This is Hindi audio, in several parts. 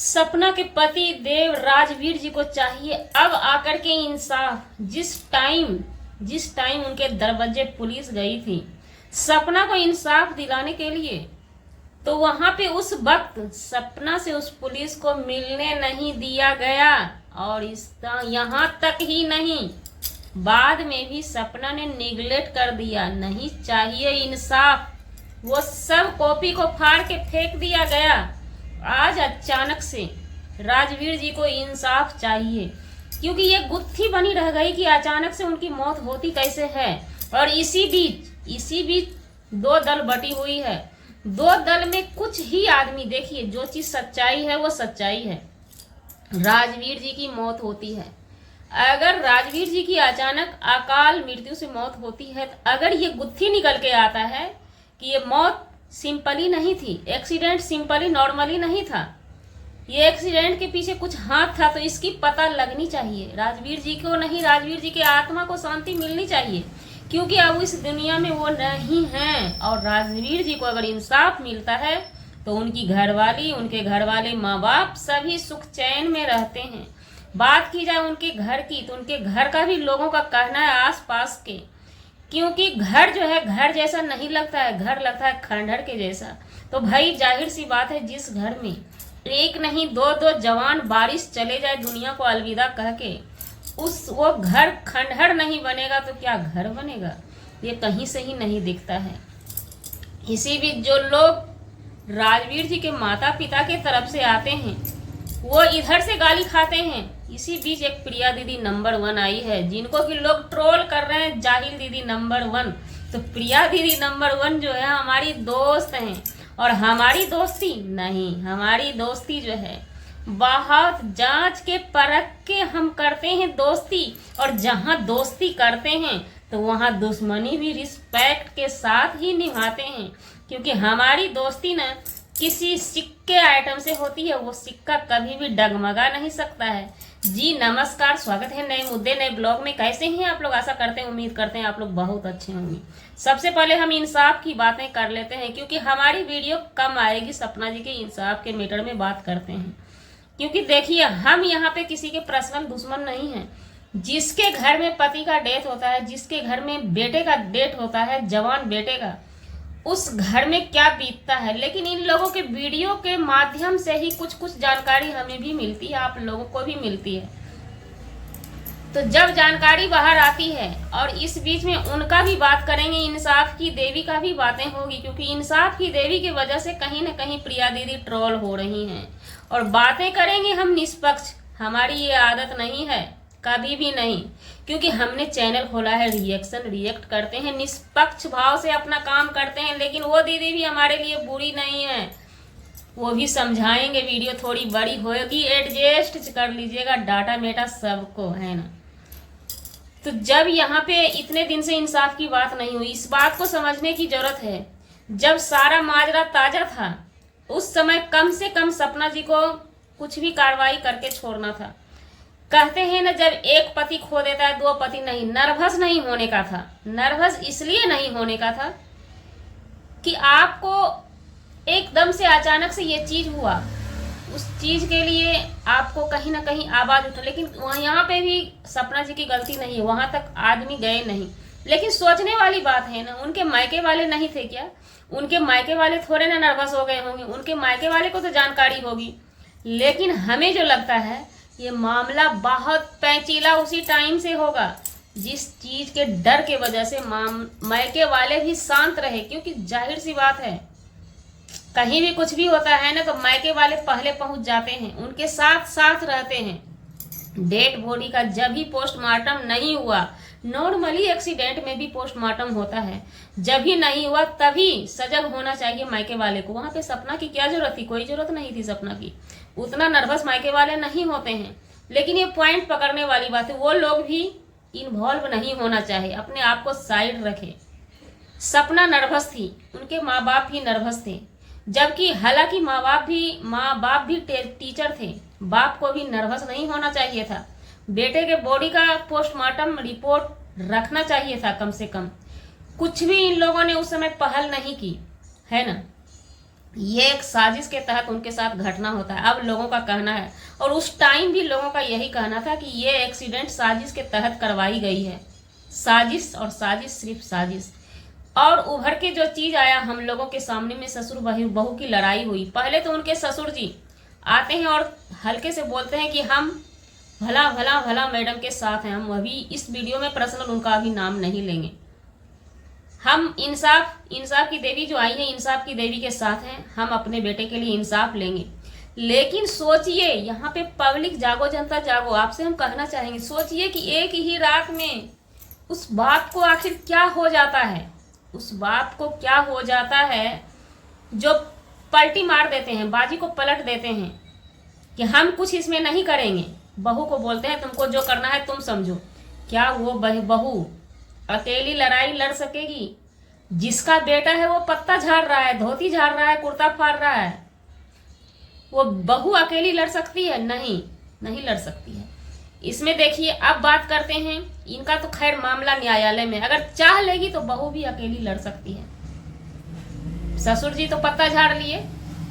सपना के पति देव राजवीर जी को चाहिए अब आकर के इंसाफ। जिस टाइम उनके दरवाजे पुलिस गई थी सपना को इंसाफ दिलाने के लिए, तो वहां पे उस वक्त सपना से उस पुलिस को मिलने नहीं दिया गया। और इसका यहाँ तक ही नहीं, बाद में भी सपना ने निगलेक्ट कर दिया, नहीं चाहिए इंसाफ, वो सब कॉपी को फाड़ के फेंक दिया गया। आज अचानक से राजवीर जी को इंसाफ चाहिए, क्योंकि ये गुत्थी बनी रह गई कि अचानक से उनकी मौत होती कैसे है। और इसी बीच दो दल बटी हुई है। दो दल में कुछ ही आदमी, देखिए जो चीज सच्चाई है वो सच्चाई है। राजवीर जी की मौत होती है, अगर राजवीर जी की अचानक अकाल मृत्यु से मौत होती है, तो अगर ये गुत्थी निकल के आता है कि ये मौत सिंपली नहीं थी, एक्सीडेंट सिंपली नॉर्मली नहीं था, ये एक्सीडेंट के पीछे कुछ हाथ था, तो इसकी पता लगनी चाहिए राजवीर जी को। नहीं, राजवीर जी के आत्मा को शांति मिलनी चाहिए, क्योंकि अब इस दुनिया में वो नहीं हैं। और राजवीर जी को अगर इंसाफ मिलता है तो उनकी घरवाली, उनके घरवाले, माँ बाप सभी सुख चैन में रहते हैं। बात की जाए उनके घर की, तो उनके घर का भी लोगों का कहना है आस पास के, क्योंकि घर जो है घर जैसा नहीं लगता है, घर लगता है खंडहर के जैसा। तो भाई जाहिर सी बात है, जिस घर में एक नहीं दो दो जवान बारिश चले जाए दुनिया को अलविदा कह के, वो घर खंडहर नहीं बनेगा तो क्या घर बनेगा? ये कहीं से ही नहीं दिखता है। इसी बीच जो लोग राजवीर जी के माता पिता के तरफ से आते हैं वो इधर से गाली खाते हैं। इसी बीच एक प्रिया दीदी नंबर 1 आई है, जिनको कि लोग ट्रोल कर रहे हैं जाहिल दीदी नंबर 1। तो प्रिया दीदी नंबर 1 जो है हमारी दोस्त हैं, और हमारी दोस्ती नहीं, हमारी दोस्ती जो है बहुत जांच के परख के हम करते हैं दोस्ती। और जहां दोस्ती करते हैं तो वहां दुश्मनी भी रिस्पेक्ट के साथ ही निभाते हैं, क्योंकि हमारी दोस्ती ना किसी सिक्के आइटम से होती है, वो सिक्का कभी भी डगमगा नहीं सकता है। जी नमस्कार, स्वागत है नए मुद्दे नए ब्लॉग में। कैसे हैं आप लोग? आशा करते हैं, उम्मीद करते हैं आप लोग बहुत अच्छे होंगे। सबसे पहले हम इंसाफ की बातें कर लेते हैं, क्योंकि हमारी वीडियो कम आएगी, सपना जी के इंसाफ के मैटर में बात करते हैं। क्योंकि देखिए, हम यहाँ पे किसी के पर्सनल दुश्मन नहीं हैं। जिसके घर में पति का डेथ होता है, जिसके घर में बेटे का डेथ होता है, जवान बेटे का, उस घर में क्या बीतता है। लेकिन इन लोगों के वीडियो के माध्यम से ही कुछ जानकारी हमें भी मिलती है, आप लोगों को भी मिलती है। तो जब जानकारी बाहर आती है, और इस बीच में उनका भी बात करेंगे, इंसाफ की देवी का भी बातें होगी, क्योंकि इंसाफ की देवी की वजह से कहीं ना कहीं प्रिया दीदी ट्रोल हो रही हैं। और बातें करेंगे हम निष्पक्ष, हमारी ये आदत नहीं है, कभी भी नहीं, क्योंकि हमने चैनल खोला है रिएक्ट करते हैं, निष्पक्ष भाव से अपना काम करते हैं। लेकिन वो दीदी भी हमारे लिए बुरी नहीं है, वो भी समझाएंगे। वीडियो थोड़ी बड़ी होगी, एडजस्ट कर लीजिएगा, डाटा मेटा सबको है ना। तो जब यहाँ पे इतने दिन से इंसाफ की बात नहीं हुई, इस बात को समझने की जरूरत है। जब सारा माजरा ताजा था उस समय कम से कम सपना जी को कुछ भी कार्रवाई करके छोड़ना था। कहते हैं ना, जब एक पति खो देता है दो पति नहीं। नर्वस नहीं होने का था, नर्वस इसलिए नहीं होने का था कि आपको एकदम से अचानक से ये चीज हुआ, उस चीज के लिए आपको कहीं ना कहीं आवाज उठा। लेकिन वहाँ यहाँ पे भी सपना जी की गलती नहीं है, वहां तक आदमी गए नहीं। लेकिन सोचने वाली बात है ना, उनके मायके वाले नहीं थे क्या? उनके मायके वाले थोड़े ना नर्वस हो गए होंगे, उनके मायके वाले को तो जानकारी होगी। लेकिन हमें जो लगता है ये मामला बहुत पेचीदा उसी टाइम से होगा जिस चीज के डर के वजह से मायके वाले भी शांत रहे। क्योंकि जाहिर सी बात है, कहीं भी कुछ भी होता है ना, तो मायके वाले पहले पहुंच जाते हैं, उनके साथ साथ रहते हैं। डेड बॉडी का जब भी पोस्टमार्टम नहीं हुआ, नॉर्मली एक्सीडेंट में भी पोस्टमार्टम होता है, जब भी नहीं हुआ तभी सजग होना चाहिए मायके वाले को। वहां पे सपना की क्या जरूरत थी? कोई जरूरत नहीं थी सपना की, उतना नर्वस मायके वाले नहीं होते हैं। लेकिन ये पॉइंट पकड़ने वाली बात है, वो लोग भी इन्वॉल्व नहीं होना चाहिए, अपने आप को साइड रखे। सपना नर्वस थी, उनके माँ बाप भी नर्वस थे, जबकि हालांकि माँ बाप भी टीचर थे, बाप को भी नर्वस नहीं होना चाहिए था। बेटे के बॉडी का पोस्टमार्टम रिपोर्ट रखना चाहिए था कम से कम। कुछ भी इन लोगों ने उस समय पहल नहीं की, है ना। ये एक साजिश के तहत उनके साथ घटना होता है, अब लोगों का कहना है। और उस टाइम भी लोगों का यही कहना था कि ये एक्सीडेंट साजिश के तहत करवाई गई है। साजिश और साजिश, सिर्फ साजिश। और उभर के जो चीज आया हम लोगों के सामने में, ससुर बहू की लड़ाई हुई। पहले तो उनके ससुर जी आते हैं और हल्के से बोलते हैं कि हम भला भला भला मैडम के साथ हैं। हम अभी इस वीडियो में पर्सनल उनका अभी नाम नहीं लेंगे। हम इंसाफ की देवी जो आई है, इंसाफ की देवी के साथ हैं। हम अपने बेटे के लिए इंसाफ लेंगे। लेकिन सोचिए, यहाँ पे पब्लिक जागो, जनता जागो, आपसे हम कहना चाहेंगे, सोचिए कि एक ही रात में उस बाप को आखिर क्या हो जाता है। उस बाप को क्या हो जाता है जो पलटी मार देते हैं, बाजी को पलट देते हैं कि हम कुछ इसमें नहीं करेंगे। बहू को बोलते हैं तुमको जो करना है तुम समझो। क्या वो बहू अकेली लड़ाई लड़ सकेगी? जिसका बेटा है वो पत्ता झाड़ रहा है, धोती झाड़ रहा है, कुर्ता फाड़ रहा है, वो बहू अकेली लड़ सकती है? नहीं, नहीं लड़ सकती है। इसमें देखिए, अब बात करते हैं, इनका तो खैर मामला न्यायालय में, अगर चाह लेगी तो बहू भी अकेली लड़ सकती है। ससुर जी तो पत्ता झाड़ लिए,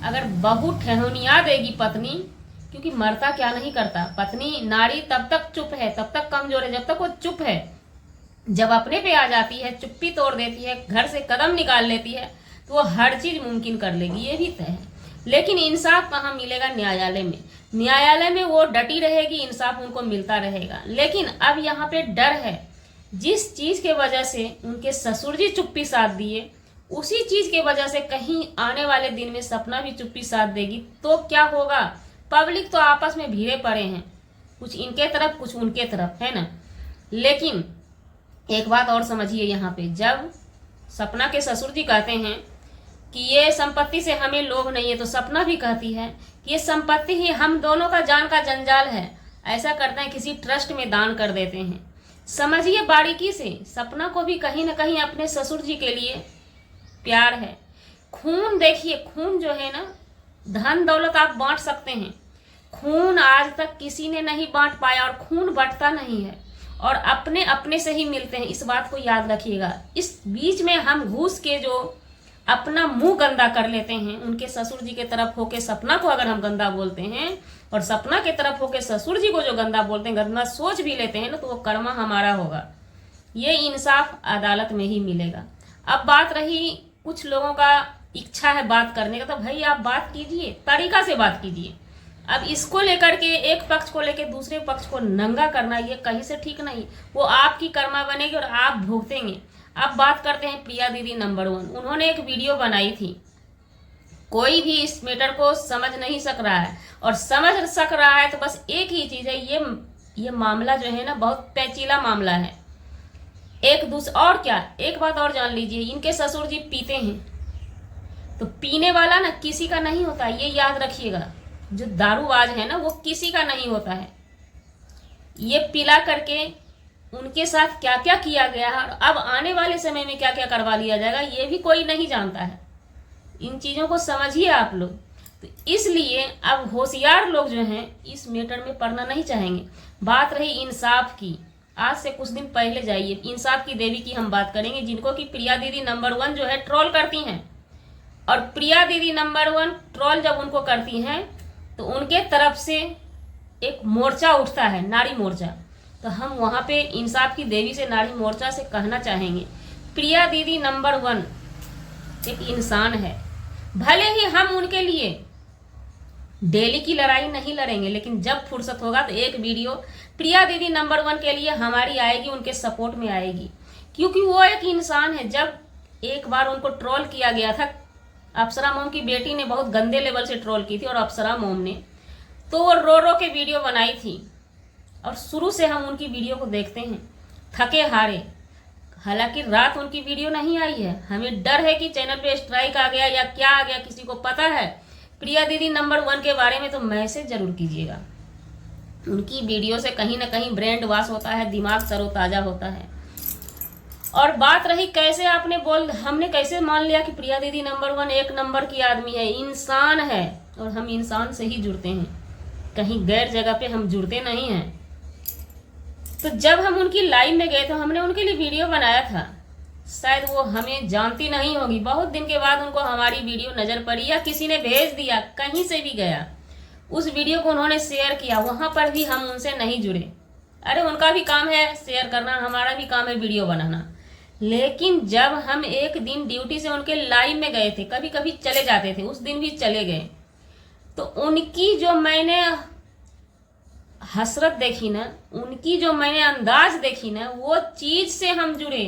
अगर बहू ठहनिया देगी पत्नी, क्योंकि मरता क्या नहीं करता, पत्नी नारी तब तक चुप है, तब तक कमजोर है जब तक वो चुप है। जब अपने पे आ जाती है, चुप्पी तोड़ देती है, घर से कदम निकाल लेती है, तो वो हर चीज मुमकिन कर लेगी, ये भी तय है। लेकिन इंसाफ कहाँ मिलेगा? न्यायालय में। न्यायालय में वो डटी रहेगी, इंसाफ उनको मिलता रहेगा। लेकिन अब यहाँ पे डर है, जिस चीज के वजह से उनके ससुर जी चुप्पी साध दिए, उसी चीज के वजह से कहीं आने वाले दिन में सपना भी चुप्पी साध देगी तो क्या होगा? पब्लिक तो आपस में भिड़े पड़े हैं, कुछ इनके तरफ कुछ उनके तरफ, है ना। लेकिन एक बात और समझिए, यहाँ पे जब सपना के ससुर जी कहते हैं कि ये संपत्ति से हमें लोभ नहीं है, तो सपना भी कहती है कि ये संपत्ति ही हम दोनों का जान का जंजाल है। ऐसा करते हैं, किसी ट्रस्ट में दान कर देते हैं। समझिए बारीकी से, सपना को भी कहीं ना कहीं अपने ससुर जी के लिए प्यार है। खून देखिए, खून जो है ना, धन दौलत आप बांट सकते हैं, खून आज तक किसी ने नहीं बांट पाया, और खून बंटता नहीं है, और अपने अपने से ही मिलते हैं। इस बात को याद रखिएगा। इस बीच में हम घुस के जो अपना मुंह गंदा कर लेते हैं, उनके ससुर जी के तरफ होके सपना को अगर हम गंदा बोलते हैं, और सपना के तरफ होके ससुर जी को जो गंदा बोलते हैं, गंदा सोच भी लेते हैं ना, तो वो कर्मा हमारा होगा। ये इंसाफ अदालत में ही मिलेगा। अब बात रही कुछ लोगों का इच्छा है बात करने का, तो भाई आप बात कीजिए, तरीका से बात कीजिए। अब इसको लेकर के एक पक्ष को लेकर दूसरे पक्ष को नंगा करना, ये कहीं से ठीक नहीं। वो आपकी कर्मा बनेगी और आप भुगतेंगे। अब बात करते हैं प्रिया दीदी नंबर 1। उन्होंने एक वीडियो बनाई थी। कोई भी इस मैटर को समझ नहीं सक रहा है, और समझ सक रहा है तो बस एक ही चीज है, ये मामला जो है ना, बहुत पेचीला मामला है। एक दूसरा और क्या, एक बात और जान लीजिए, इनके ससुर जी पीते हैं, तो पीने वाला ना किसी का नहीं होता, ये याद रखिएगा। जो दारूबाज है ना, वो किसी का नहीं होता है। ये पिला करके उनके साथ क्या क्या किया गया है, और अब आने वाले समय में क्या क्या करवा लिया जाएगा, ये भी कोई नहीं जानता है। इन चीजों को समझिए आप लोग। तो इसलिए अब होशियार लोग जो हैं इस मैटर में पड़ना नहीं चाहेंगे। बात रही इंसाफ की, आज से कुछ दिन पहले जाइए, इंसाफ की देवी की हम बात करेंगे, जिनको कि प्रिया दीदी नंबर 1 जो है ट्रोल करती हैं। और प्रिया दीदी नंबर 1 ट्रोल जब उनको करती हैं, तो उनके तरफ से एक मोर्चा उठता है, नारी मोर्चा। तो हम वहाँ पे इंसाफ की देवी से, नारी मोर्चा से कहना चाहेंगे, प्रिया दीदी नंबर 1 एक इंसान है। भले ही हम उनके लिए डेली की लड़ाई नहीं लड़ेंगे, लेकिन जब फुर्सत होगा तो एक वीडियो प्रिया दीदी नंबर 1 के लिए हमारी आएगी, उनके सपोर्ट में आएगी, क्योंकि वो एक इंसान है। जब एक बार उनको ट्रोल किया गया था, अप्सरा मोम की बेटी ने बहुत गंदे लेवल से ट्रोल की थी, और अप्सरा मोम ने तो वो रो रो के वीडियो बनाई थी, और शुरू से हम उनकी वीडियो को देखते हैं, थके हारे। हालांकि रात उनकी वीडियो नहीं आई है, हमें डर है कि चैनल पे स्ट्राइक आ गया या क्या आ गया, किसी को पता है प्रिया दीदी नंबर 1 के बारे में तो मैसेज जरूर कीजिएगा। उनकी वीडियो से कहीं ना कहीं ब्रेन वॉश होता है, दिमाग तरोताजा होता है। और बात रही कैसे हमने कैसे मान लिया कि प्रिया दीदी नंबर 1 एक नंबर की आदमी है, इंसान है, और हम इंसान से ही जुड़ते हैं, कहीं गैर जगह पे हम जुड़ते नहीं हैं। तो जब हम उनकी लाइव में गए तो हमने उनके लिए वीडियो बनाया था, शायद वो हमें जानती नहीं होगी। बहुत दिन के बाद उनको हमारी वीडियो नजर पड़ी या किसी ने भेज दिया, कहीं से भी गया, उस वीडियो को उन्होंने शेयर किया, वहां पर भी हम उनसे नहीं जुड़े। अरे उनका भी काम है शेयर करना, हमारा भी काम है वीडियो बनाना। लेकिन जब हम एक दिन ड्यूटी से उनके लाइव में गए थे, कभी कभी चले जाते थे, उस दिन भी चले गए, तो उनकी जो मैंने हसरत देखी ना, उनकी जो मैंने अंदाज देखी ना, वो चीज से हम जुड़े।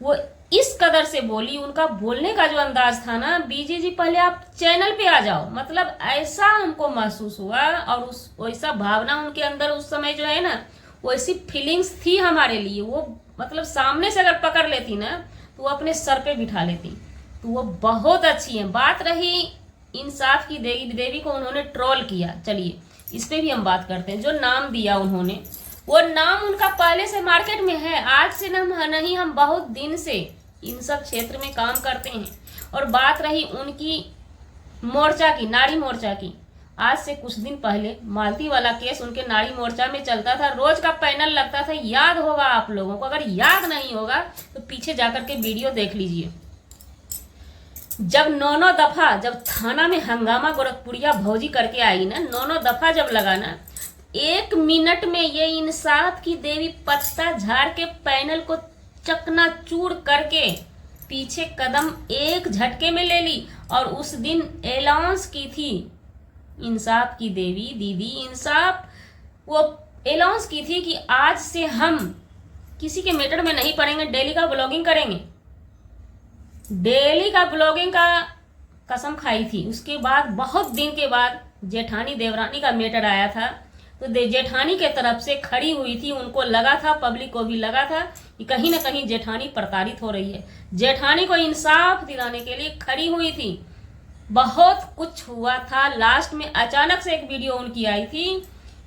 वो इस कदर से बोली, उनका बोलने का जो अंदाज था ना, बीजी जी पहले आप चैनल पे आ जाओ, मतलब ऐसा हमको महसूस हुआ। और उस वैसा भावना उनके अंदर उस समय जो है ना, वैसी फीलिंग्स थी हमारे लिए। वो मतलब सामने से अगर पकड़ लेती ना, तो वो अपने सर पे बिठा लेती। तो वो बहुत अच्छी है। बात रही इंसाफ की देवी को उन्होंने ट्रोल किया, चलिए इस पे भी हम बात करते हैं। जो नाम दिया उन्होंने, वो नाम उनका पहले से मार्केट में है, आज से नहीं, हम बहुत दिन से इन सब क्षेत्र में काम करते हैं। और बात रही उनकी मोर्चा की, नारी मोर्चा की, आज से कुछ दिन पहले मालती वाला केस उनके नारी मोर्चा में चलता था, रोज का पैनल लगता था, याद होगा आप लोगों को। अगर याद नहीं होगा तो पीछे जाकर के वीडियो देख लीजिए। जब 9 दफा जब थाना में हंगामा गोरखपुरिया भौजी करके आई ना, 9 दफा जब लगा ना, 1 मिनट में ये इंसाफ की देवी पत्ता झाड़ के पैनल को चकनाचूर करके पीछे कदम एक झटके में ले ली। और उस दिन अनाउंस की थी इंसाफ की देवी दीदी इंसाफ, वो अनाउंस की थी कि आज से हम किसी के मैटर में नहीं पड़ेंगे, डेली का ब्लॉगिंग करेंगे। डेली का ब्लॉगिंग का कसम खाई थी। उसके बाद बहुत दिन के बाद जेठानी देवरानी का मैटर आया था, तो जेठानी के तरफ से खड़ी हुई थी। उनको लगा था, पब्लिक को भी लगा था कि कहीं ना कहीं जेठानी प्रताड़ित हो रही है। जेठानी को इंसाफ दिलाने के लिए खड़ी हुई थी। बहुत कुछ हुआ था। लास्ट में अचानक से एक वीडियो उनकी आई थी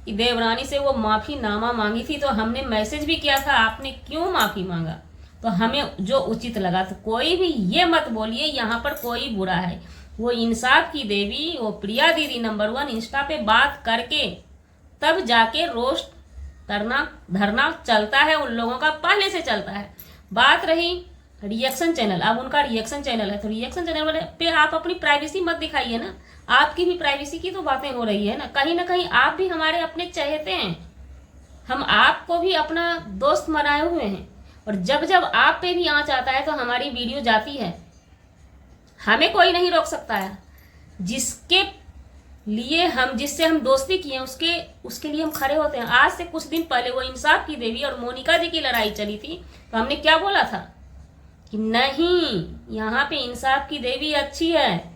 कि देवरानी से वो माफी नामा मांगी थी, तो हमने मैसेज भी किया था, आपने क्यों माफी मांगा? तो हमें जो उचित लगा। तो कोई भी ये मत बोलिए यहाँ पर कोई बुरा है। वो इंसाफ की देवी, वो प्रिया दीदी नंबर 1 इंस्टा पे बात करके तब जाके रोस्ट धरना चलता है उन लोगों का, पहले से चलता है। बात रही रिएक्शन चैनल, अब उनका रिएक्शन चैनल है, तो रिएक्शन चैनल पे आप अपनी प्राइवेसी मत दिखाइए ना। आपकी भी प्राइवेसी की तो बातें हो रही है ना कहीं आप भी हमारे अपने चहेते हैं। हम आपको भी अपना दोस्त बनाए हुए हैं, और जब जब आप पे भी आँच आता है तो हमारी वीडियो जाती है। हमें कोई नहीं रोक सकता है। जिससे हम दोस्ती किए उसके लिए हम खड़े होते हैं। आज से कुछ दिन पहले वो इंसाफ की देवी और मोनिका जी की लड़ाई चली थी, तो हमने क्या बोला था कि नहीं, यहाँ पे इंसाफ की देवी अच्छी है,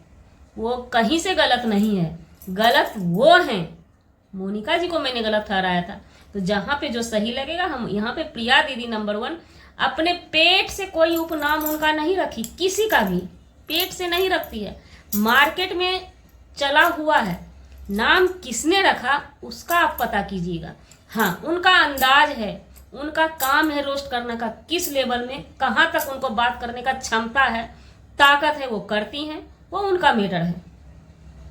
वो कहीं से गलत नहीं है, गलत वो है। मोनिका जी को मैंने गलत ठहराया था। तो जहाँ पे जो सही लगेगा, हम यहाँ पे प्रिया दीदी नंबर 1 अपने पेट से कोई उपनाम उनका नहीं रखी, किसी का भी पेट से नहीं रखती है। मार्केट में चला हुआ है, नाम किसने रखा उसका आप पता कीजिएगा। हाँ, उनका अंदाज है, उनका काम है रोस्ट करने का, किस लेवल में कहाँ तक उनको बात करने का क्षमता है, ताकत है, वो करती हैं, वो उनका मैटर है,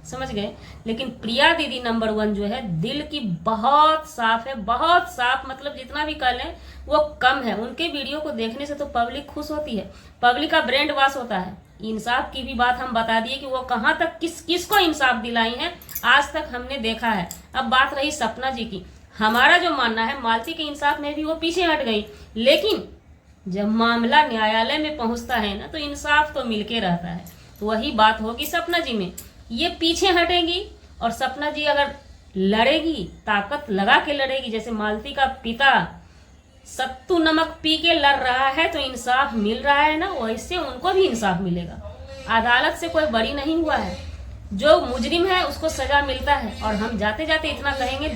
समझ गए। लेकिन प्रिया दीदी नंबर 1 जो है, दिल की बहुत साफ है, बहुत साफ, मतलब जितना भी कर लें वो कम है। उनके वीडियो को देखने से तो पब्लिक खुश होती है, पब्लिक का ब्रेंड वॉश होता है। इंसाफ की भी बात हम बता दिए कि वो कहाँ तक किसको इंसाफ दिलाई है, आज तक हमने देखा है। अब बात रही सपना जी की, हमारा जो मानना है, मालती के इंसाफ में भी वो पीछे हट गई, लेकिन जब मामला न्यायालय में पहुंचता है ना, तो इंसाफ तो मिलके रहता है। तो वही बात होगी सपना जी में, ये पीछे हटेंगी, और सपना जी अगर लड़ेगी, ताकत लगा के लड़ेगी, जैसे मालती का पिता सत्तू नमक पी के लड़ रहा है तो इंसाफ मिल रहा है ना, वैसे उनको भी इंसाफ मिलेगा। अदालत से कोई बरी नहीं हुआ है, जो मुजरिम है उसको सजा मिलता है। और हम जाते जाते इतना कहेंगे,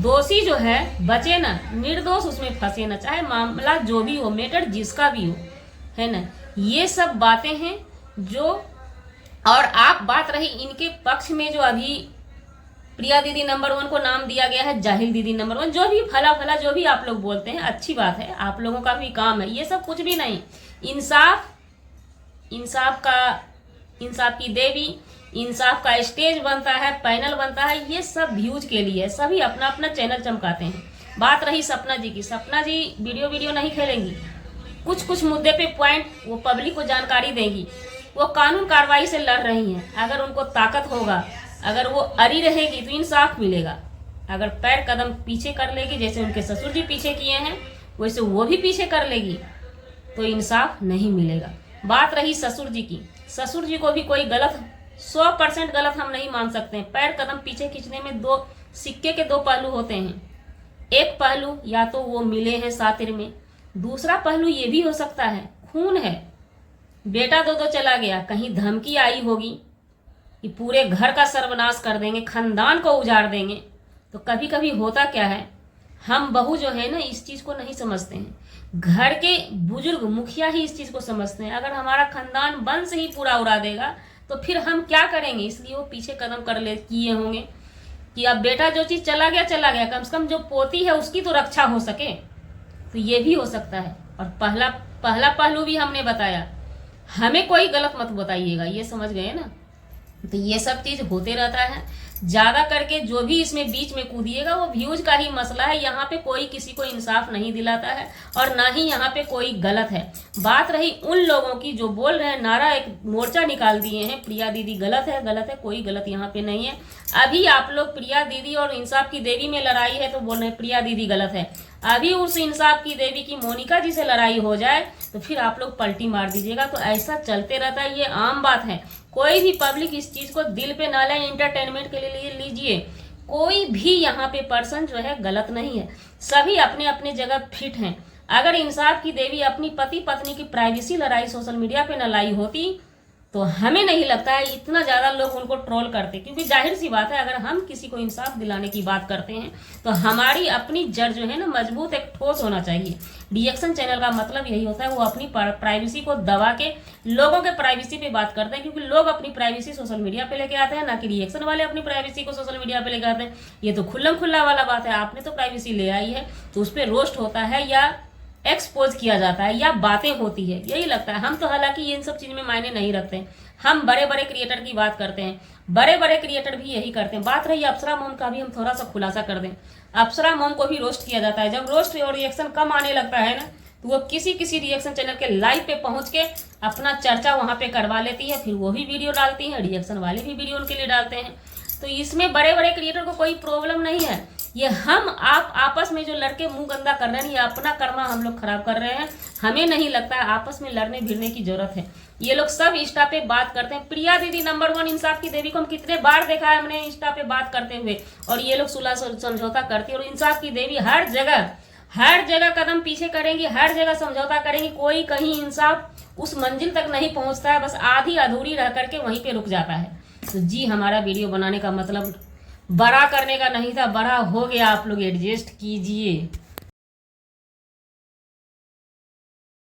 दोषी जो है बचे ना, निर्दोष उसमें फंसे ना, चाहे मामला जो भी हो, मैटर जिसका भी हो, है ना। ये सब बातें हैं जो, और आप बात रही इनके पक्ष में, जो अभी प्रिया दीदी नंबर 1 को नाम दिया गया है जाहिल दीदी नंबर 1, जो भी फला जो भी आप लोग बोलते हैं, अच्छी बात है, आप लोगों का भी काम है, ये सब कुछ भी नहीं। इंसाफ की देवी, इंसाफ का स्टेज बनता है, पैनल बनता है, ये सब व्यूज के लिए, सभी अपना अपना चैनल चमकाते हैं। बात रही सपना जी की, सपना जी वीडियो नहीं खेलेंगी, कुछ कुछ मुद्दे पे पॉइंट वो पब्लिक को जानकारी देगी। वो कानून कार्रवाई से लड़ रही हैं, अगर उनको ताकत होगा, अगर वो अड़ी रहेगी तो इंसाफ मिलेगा। अगर पैर कदम पीछे कर लेगी, जैसे उनके ससुर जी पीछे किए हैं वैसे वो भी पीछे कर लेगी, तो इंसाफ नहीं मिलेगा। बात रही ससुर जी की, ससुर जी को भी कोई गलत 100% गलत हम नहीं मान सकते हैं। पैर कदम पीछे खींचने में दो सिक्के के दो पहलू होते हैं। एक पहलू या तो वो मिले हैं सातिर में, दूसरा पहलू ये भी हो सकता है खून है, बेटा दो चला गया, कहीं धमकी आई होगी कि पूरे घर का सर्वनाश कर देंगे, खानदान को उजाड़ देंगे। तो कभी कभी होता क्या है, हम बहू जो है ना इस चीज को नहीं समझते हैं, घर के बुजुर्ग मुखिया ही इस चीज को समझते हैं। अगर हमारा खानदान वंश ही पूरा उड़ा देगा तो फिर हम क्या करेंगे, इसलिए वो पीछे कदम कर ले किए होंगे कि अब बेटा जो चीज चला गया, कम से कम जो पोती है उसकी तो रक्षा हो सके। तो ये भी हो सकता है। और पहला पहलू भी हमने बताया, हमें कोई गलत मत बताइएगा, ये समझ गए ना। तो ये सब चीज होते रहता है। ज्यादा करके जो भी इसमें बीच में कूदिएगा वो व्यूज का ही मसला है। यहाँ पे कोई किसी को इंसाफ नहीं दिलाता है और ना ही यहाँ पे कोई गलत है। बात रही उन लोगों की जो बोल रहे हैं, नारा एक मोर्चा निकाल दिए हैं, प्रिया दीदी गलत है, कोई गलत यहाँ पे नहीं है। अभी आप लोग प्रिया दीदी और इंसाफ की देवी में लड़ाई है तो बोल रहे हैं प्रिया दीदी गलत है। अभी उस इंसाफ की देवी की मोनिका जी से लड़ाई हो जाए तो फिर आप लोग पलटी मार दीजिएगा। तो ऐसा चलते रहता है, ये आम बात है। कोई भी पब्लिक इस चीज को दिल पे ना ले, एंटरटेनमेंट के लिए लीजिए। कोई भी यहाँ पे पर्सन जो है गलत नहीं है, सभी अपने अपने जगह फिट हैं। अगर इंसाफ की देवी अपनी पति पत्नी की प्राइवेसी लड़ाई सोशल मीडिया पे न लाई होती तो हमें नहीं लगता है इतना ज्यादा लोग उनको ट्रोल करते, क्योंकि जाहिर सी बात है अगर हम किसी को इंसाफ दिलाने की बात करते हैं तो हमारी अपनी जड़ जो है ना मजबूत, एक ठोस होना चाहिए। रिएक्शन चैनल का मतलब यही होता है, वो अपनी प्राइवेसी को दबा के लोगों के प्राइवेसी पे बात करते हैं, क्योंकि लोग अपनी प्राइवेसी सोशल मीडिया पे लेके आते हैं, ना कि रिएक्शन वाले अपनी प्राइवेसी को सोशल मीडिया पे लेके आते हैं। ये तो खुल्लम खुल्ला वाला बात है, आपने तो प्राइवेसी ले आई है तो उस पर रोस्ट होता है या एक्सपोज किया जाता है या बातें होती है, यही लगता है। हम तो हालांकि इन सब चीज में मायने नहीं रखते हैं, हम बड़े बड़े क्रिएटर की बात करते हैं, बड़े बड़े क्रिएटर भी यही करते हैं। बात रही अप्सरा मोम का, भी हम थोड़ा सा खुलासा कर दें। अप्सरा मोम को भी रोस्ट किया जाता है, जब रोस्ट और रिएक्शन कम आने लगता है ना तो वो किसी किसी रिएक्शन चैनल के लाइव पे पहुंच के अपना चर्चा वहां पे करवा लेती है, फिर वो भी वीडियो डालती है, रिएक्शन वाले भी वीडियो उनके लिए डालते हैं। तो इसमें बड़े बड़े क्रिएटर को कोई प्रॉब्लम नहीं है। ये हम आप आपस में जो लड़के मुंह गंदा कर रहे हैं, ये अपना कर्मा हम लोग खराब कर रहे हैं। हमें नहीं लगता है आपस में लड़ने भिड़ने की जरूरत है। ये लोग सब इंस्टा पे बात करते हैं। प्रिया दीदी नंबर 1 इंसाफ की देवी को हम कितने बार देखा है हमने इंस्टा पे बात करते हुए, और ये लोग सुलह समझौता करती है। और इंसाफ की देवी हर जगह कदम पीछे करेंगी, हर जगह समझौता करेंगी। कोई कहीं इंसाफ उस मंजिल तक नहीं पहुंचता है, बस आधी अधूरी रह करके वहीं पे रुक जाता है। तो जी हमारा वीडियो बनाने का मतलब बड़ा करने का नहीं था, बड़ा हो गया, आप लोग एडजस्ट कीजिए।